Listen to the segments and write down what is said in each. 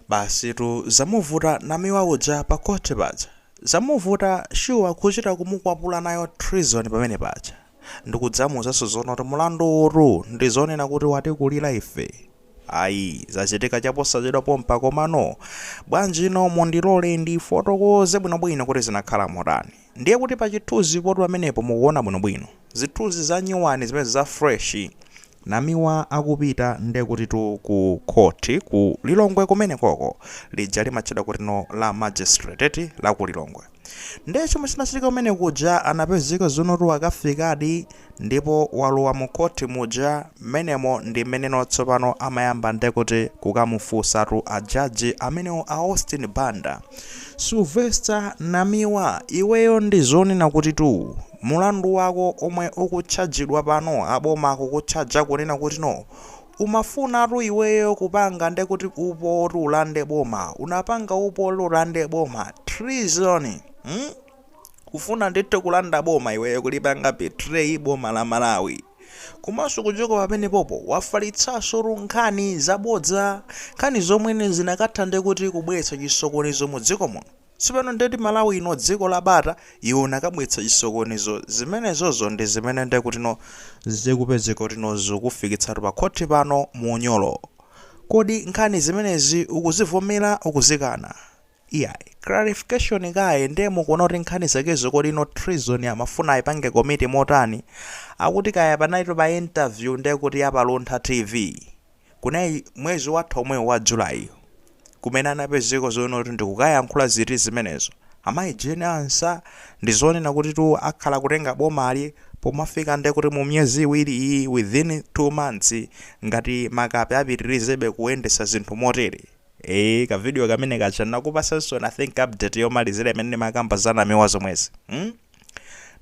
Basi tu Zamuvuta Namiwa uja pa Khothi paja. Zamuvuta shuwa kuchita kumukwapula Nayo Treason pamene paja. Ndikudzamuzaso zono kuti mulandu ndi zonena kuti watikulira ife. Ayi, zachitika chaposachedwapo Mpaka komano. Bwanji ino mondilole ndi fotokoze bwinobwino kuti zinakhala motani. Ndiye kuti pa chithunzi poto pamenepo mukuona bwinobwino. Zithunzi za nyuwani zimene za fresh. Namiwa akupita ndiye kuti tu ku Khothi ku Lilongwe kumene koko lija limatchedwa kuti no la magistrate la ku Lilongwe. Ndiye chomwe chinachitika kumene kuja anapezeka zonotu akafikadi ndipo walowa mu Khothi muja menemo ndi meneno tsopano amayamba ndiye kuti kukamufunsatu a judge amenewo a Austin Banda. Sylvester Namiwa, iweyo ndi zonena kuti tu mulandu wako omwe ukutchajidwa pano aboma akukutchaja kunena kuti no umafunatu iweyo kupanga ndiye kuti upo ulande boma, unapanga upo ulande boma, treason. Kufuna ndithu kulanda boma iweyo kulipanga betray boma la Malawi. Komanso kuchoka pamene popo wafalitsanso nkhani zabodza, nkhani zomwe zinakatha ndiye kuti kubweretsa chisokonezo mu dziko muno. Sipano ndeti Malawi ino dziko la bata iwo nakabweretsa chisokonezo zimenezozo ndi zimene ndiye kuti no zikupezeka kuti no zikufikitsatu pa Khothi pano mu nyolo. Kodi nkhani zimenezi ukuzivomera ukuzikana? Iyayi, clarification kaye ndiye mukuona kuti nkhani zakezo kodi no treason amafuna ayipange komiti motani. Akuti kaya panaito pa interview ndiye kuti yapaluntha TV kunayi mwezi wathu omwe wa July kumene anapezeka zoona kuti ndikukayankhula ziti zimenezo. Amayi jene ansa ndi zonena kuti tu akhala kutenga bomali pomafika ndiye kuti mu myezi iwiri iyi within 2 months ngati makape apitirizebe kuyendesa zinthu motere. Ka video kamene kacha nakupasanso I think update yomalizira imene makamba za Namiwa zomwezi.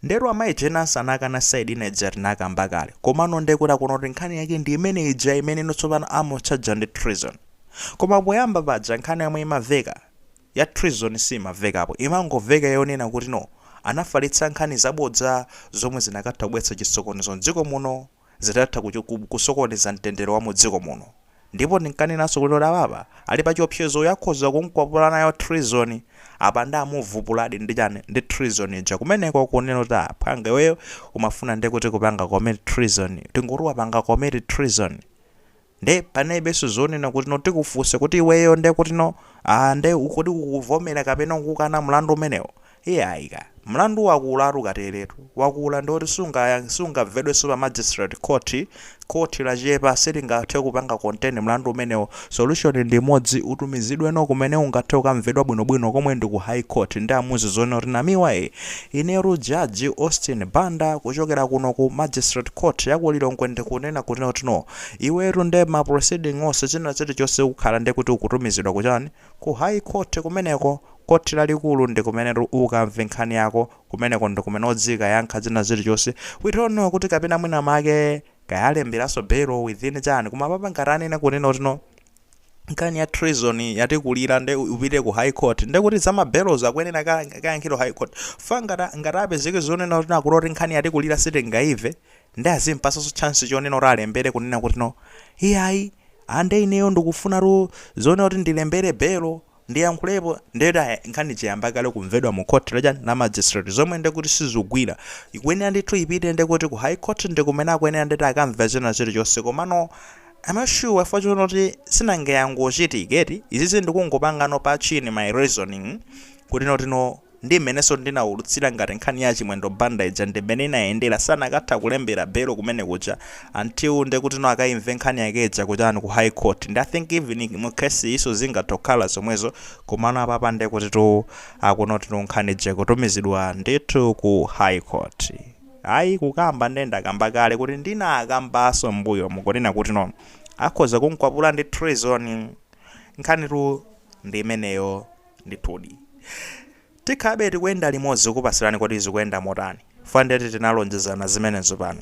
Ndero amayi jene ansa nakana side ineja nakamba kale. Komano ndiye kuti akuona nkhani yake ndi imene ija imene notsopano amutchaja ndi treason. Koma poyamba paja nkhani yomwe imaveka ya treason simavekapo, imangoveka yonena kuti no anafalitsa nkhani zabodza zomwe zinakatha kubweretsa chisokonezo m'dziko muno, zitatha kusokoneza mtendere wa mu dziko muno. Ndipo ndinkanenanso kuti papa ali pa chiopsezo yakhoza kumkwapula Nayo treason apa ndamuvupuladi ndi treason ija kumeneko kunena kuti phanga iweyo umafuna ndiye kuti kupanga commit treason, tingoti wapanga commit treason. Nde panebeso zonena kuti no tikufunse kuti iweyo ndiye kuti no nde ukodi ukuvomera kapena kukana mlandu umenewo. Ayika mlandu wakula kateretu wakula ndoti sungamvedwenso pa magistrate court la chepa silingathe kupanga content mlandu umenewo. Solution ndi imodzi, utumizidwe no kumene ungathe kukamvedwa bwinobwino komwe ndi ku high court ndi amuzi zonena kuti Namiwa ineru judge Austin Banda kuchokera kuno ku magistrate court ya ku Lilongwe ndikunena kuti no iweru nde ma proceeding onse china chilichonse kukhala ndi kuti ukutumizidwa kuchani ku high court kumeneko. Khothi lalikulu ndi kumene ukamve nkhani yako kumeneko ndi kumene odzika yankha zina zilichonse. We don't know kuti kapena mwina make kayalemberaso belo within chani koma papa ngatanena kunena kuti no nkhani ya treason yatikulira ndi upite ku high court ndi kuti zamabelos akwenera kayankhiro high court. Fanga ngatapezeke zonena kuti nakuloti nkhani yatikulira sitingaive ndi azimpasanso chance chonena kuti alembere kunena kuti no iyayi ande ineyo ndikufuna zonena kuti ndilembere belo ndiyankhulepo ndeda nkhani chiyamba kale kumvedwa mu court la magistrate zomwe ndi kuti sizugwira ikwenera ndithu ipite ndi kuti ku high court ndi kumene akwenera ndeti akamva china chilichonse. Komano amashuwa fachono kuti sinangeyangochitiketi izizi ndikungopangano pa chini my reasoning kuti no tino ndi mmeneso ndinaulutsira ngati nkhani ya chimwendo Banda ija ndi mmene inayendera sanakatha kulembera belo kumene kucha until ndi kuti no akaimve nkhani yakeja kuchani ku high court. Ndi I think even mu case iso zingatokhala zomwezo komano apapa ndi kuti to akuno tino nkhani je kutumizidwa ndithu ku high court. Ayi kukamba ndenda kamba kale kuti ndina akambaso mbuyo mukunena kuti no akhoza kumkwapula ndi treason. Nkhani tu ndi imeneyo ndithudi. Tikhabe tikuyenda limodzi kupasirani kuti zikuyenda motani fandeti tinalonjezana zimenezo pano.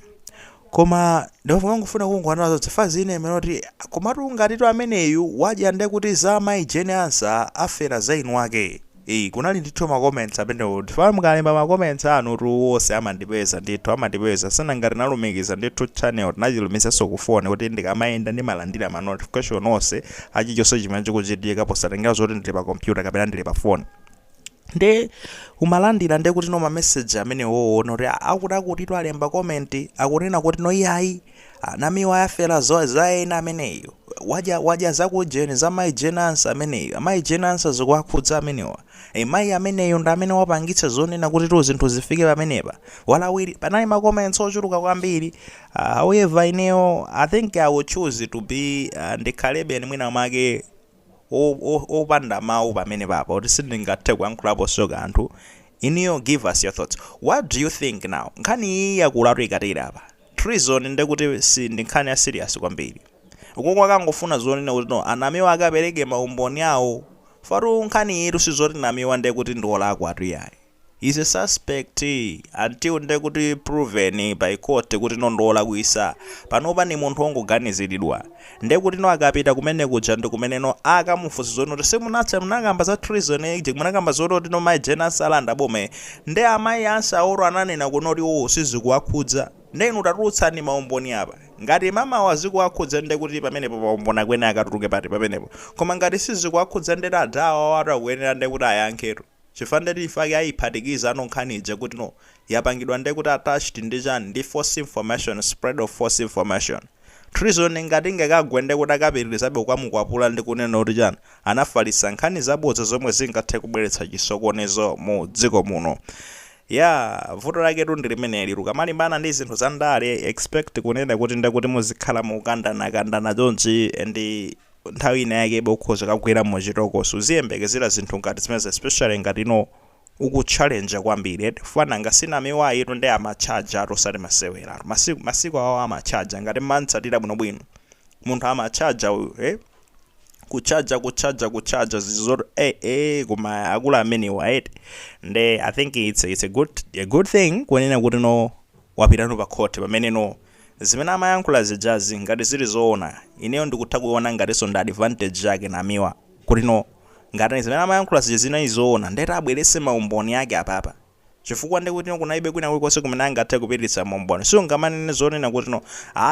Koma ndikufuna kungwanazo zifazi ine menoti komatu ngati to ameneyu wadya ndi kuti za mayi jene ansa afera zainu wake kunali ndithu ma comments amene ndifa mukalemba ma comments anu wonse amandipeza ndithu amandipeza sana ngati nalumikiza ndithu channel tinachilumikisanso kufone kuti ndikamayenda ndimalandira ma notification onse achichonse chimene chikuchitika posatengera zoti ndili pa computer kapena ndili pa phone nde umalandira nde kuti no ma message amene woona kuti akuti alemba comment akunena kuti no iyayi Namiwa yafera zaena ameneyo waja zakujeni za my jenansa ameneyo my jenansa zikuwakhudza amenewa mayi ameneyo ndi amene wapangitsa zonena kuti zinthu zifike pamenepa walawiri panali ma comments ochuluka kwambiri. However ineyo I think I would choose to be ndikhalebe mwina mwake opanda mawu pamene papa kuti sindingathe kuyankhulapo soka anthu. Ineyo give us your thoughts. What do you think now? Nkhani iyi yakulatu ikatira apa Treason ndekuti si nkhani ya serious kwambiri. Uko kwakangofuna zonena kuti no Namiwa akapereke maumboni awo faru nkhani iru sizoti Namiwa ndekuti ndolakwa atu yayi. Is a suspect until ndekuti proven by court kuti nondola kuisa panopa ni munthu ongoganiziridwa ndekuti no akapita kumene kuja ndi kumene no akamufunsa zoni kuti simunatsa munakamba za Treason munakamba zoti no my jenansa salanda bome nde amayi ansa oro ananena kunoti sizikuwakhudza ndenu utatulutsani maumboni apa ngati mama wazikuwakhudza ndekuti pamene paumbona kwene akatuluke pati pamenepo koma ngati sizikuwakhudza ndeti adawa watu akuyenera ndekuti ayankhetu chifandeti ifake ayiphatikiza anonkhanize kuti no yapangidwa ndekuti attached ndi chani ndi false information, spread of false information. Treason ngati ngekagwende kuti akapitirizabe kwamukwapula ndi kunena kuti chani anafalitsa nkhani zabodza zomwe zingathe kubweretsa chisokonezo mu dziko muno. Vuto lake tu ndilimeneli lukamalimbana ndi zinthu za ndale expect kunena kuti ndekuti muzikhala mukandana chonchi ndi nthawi ina yake ukhoza kagwira muchitokoso uziyembekezera zinthu ngati zimene especially ngati no ukuchallenge kwambiri fana ngasi Namiwa ito ndi amachaja atosati masewera masiku awo amachaja ngati mantsatira bwinobwino munthu amachaja kuchaja zizoro kuma akula ameniwa nde I think it's a good thing kunena kuti no wapitano pa court pamene no zimene amayankhula zijazi ngati zili zoona ineyo ndikutha kuona ngati so ndi advantage yake Namiwa kuti no ngati zimene amayankhula zina izoona ndeta abwerese maumboni yake apapa chifukwa ndekuti no kunaibe kwina kulikonse kumene angathe kupititsa maumboni so ngamanene zonena kuti no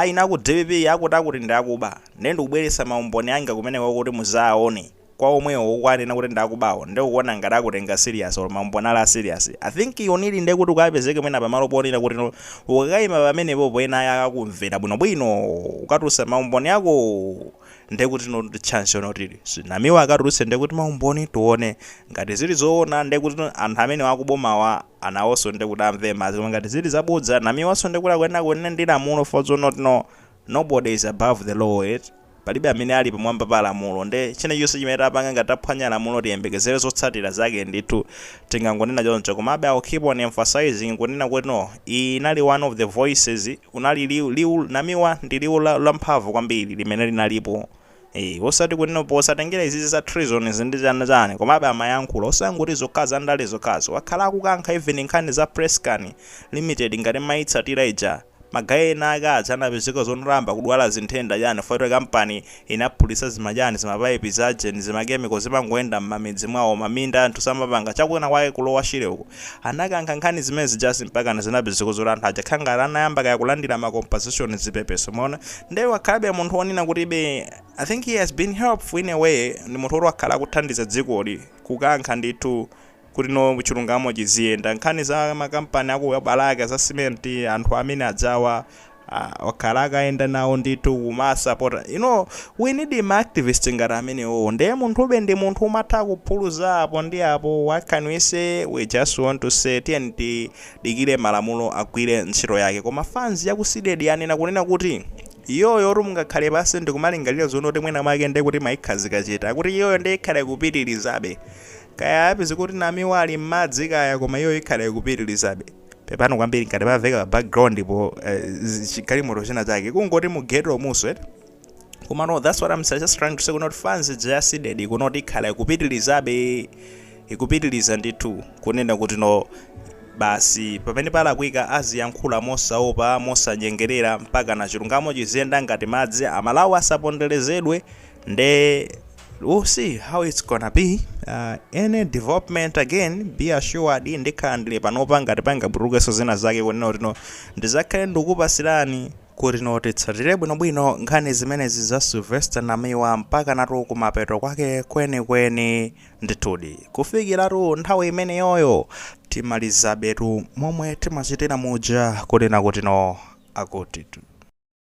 inaku DPP akuti ndakuba nde ndikubweresa maumboni anga kumene kwakuti muzaone kwa omwewo okwanena kuti ndakubawo ndikuona ngati akutenga serious or maumboni ala serious. I think yonili ndekuti ukapezeke mwina pamalo ponena kuti no ukayima pamene popo ena akakumvera bwinobwino ukatulutsa maumboni yako ndekuti no chance yonotili Namiwa akatulutse ndekuti maumboni tuone ngati zili zoona ndekuti anthu amene wakubomawa anawonso ndekuti amve mazi ngati zili zabodza Namiwanso ndekuti akuyenera kunena ndi lamulo for not no nobody is above the law palibe amene ali pamwamba pa lamulo nde chilichonse chimene tapanga ngati taphwanya lamulo tiyembekezere zotsatira zake ndithu tingangonena choncho komabe I'll keep on emphasizing kunena kuti no inali one of the voices unali liwu Namiwa ndi liwu la mphamvu kwambiri limene linalipo osati kunena posatengera izizi za Treason zindizana komabe amayankhula osanguti zokhaza ndale zokhazo wakhala akukankha even nkhani za Presscan Limited ngati maitsatira ija magayena akazi anapezeka zonoramba kudwala zinthenda yani foto company inaphulitsa zimajani zimapipe zageni zimakemiko zimangoenda m'mamidzi mwawo maminda anthu samapanga chakuona kwake kulowa shire uko anakankha nkhani zimene just mpaka zinapezeka zolantha aja khanga anayamba kaya kulandira ma compensation zipepeso mona nde wakhalabe munthu onena kuti I think he has been helpful in a way ni munthu wakhala kuthandiza dzikoli kukankha ndithu kuti no chilungamo chiziyenda nkhani za makampani akubalaka za cement anthu amene adzawa wakhala akaenda nawo ndithu kumasupport we need him activist ngati amenewo nde munthu ndi munthu umatha kuphuluza apo ndi apo what can we say we just want to say tiyeni dikire malamulo agwire ntchito yake koma fans yakusidedi yanena kunena kuti iyoyo ru mungakhale pasi ndikumalingalira zonoti mwina mwake nde kuti mayikhazika cheta kuti iyoyo ndi ikhale kupitirizabe kaya apeze kuti Namiwa ali m'madzi kaya koma iyo ikhale kupitirizabe pepano kwambiri ngati paveka background ipo chigalimoto china chake kungoti mugeto muso koma no that's what I'm just trying to say kunoti fans just dead kunoti ikhale kupitirizabe ikupitiriza ndithu kunena kuti no basi pamene pala kuika aziyankhula mosaopa mosanyengerera mpaka na chilungamo chiziyenda ngati madzi amalawi asaponderezedwe nde we'll see how it's gonna be. Any development again, be assured ndikhandile panopa ngati pangaburukeso zina zake kunena kuti ndizakhale ndikupasirani kuti titsatire bwinobwino nkhani zimenezi za Sylvester Namiwa mpaka natu kumapeto kwake kwenikweni ndithudi. Kufikiratu nthawi imeneyoyo timalizabetu momwe timachitira muja kunena kuti akuti